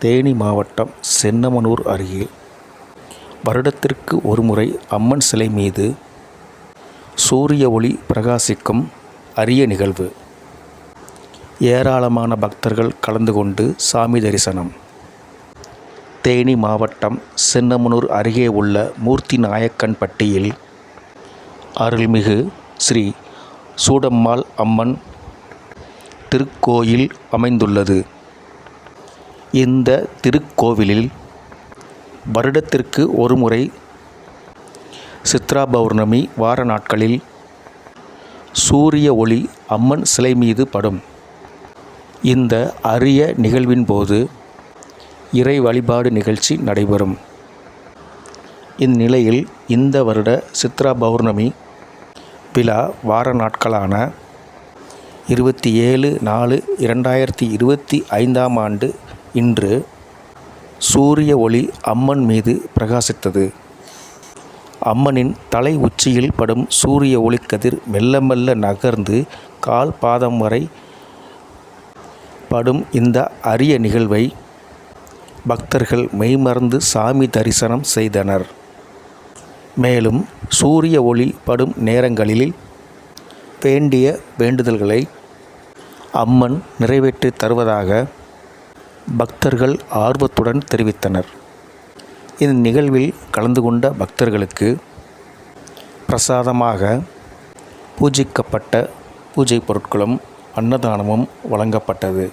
தேனி மாவட்டம் சென்னமனூர் அருகே வருடத்திற்கு ஒருமுறை அம்மன் சிலை மீது சூரிய ஒளி பிரகாசிக்கும் அரிய நிகழ்வு. ஏராளமான பக்தர்கள் கலந்து கொண்டு சாமி தரிசனம். தேனி மாவட்டம் சென்னமனூர் அருகே உள்ள மூர்த்தி நாயக்கன்பட்டியில் அருள்மிகு ஸ்ரீ சூடம்மாள் அம்மன் திருக்கோயில் அமைந்துள்ளது. இந்த திருக்கோவிலில் வருடத்திற்கு ஒருமுறை சித்ரா பௌர்ணமி வார நாட்களில் சூரிய ஒளி அம்மன் சிலை மீது படும். இந்த அரிய நிகழ்வின் போது இறை வழிபாடு நிகழ்ச்சி நடைபெறும். இந்நிலையில் இந்த வருட சித்ரா பௌர்ணமி விழா வார நாட்களான 27/4/2025 இன்று சூரிய ஒளி அம்மன் மீது பிரகாசித்தது. அம்மனின் தலை உச்சியில் படும் சூரிய ஒளிக்கதிர் மெல்ல மெல்ல நகர்ந்து கால் பாதம் வரை படும். இந்த அரிய நிகழ்வை பக்தர்கள் மெய்மறந்து சாமி தரிசனம் செய்தனர். மேலும் சூரிய ஒளி படும் நேரங்களில் வேண்டிய வேண்டுதல்களை அம்மன் நிறைவேற்றி தருவதாக பக்தர்கள் ஆர்வத்துடன் தெரிவித்தனர். இந்த நிகழ்வில் கலந்து கொண்ட பக்தர்களுக்கு பிரசாதமாக பூஜிக்கப்பட்ட பூஜை பொருட்களும் அன்னதானமும் வழங்கப்பட்டது.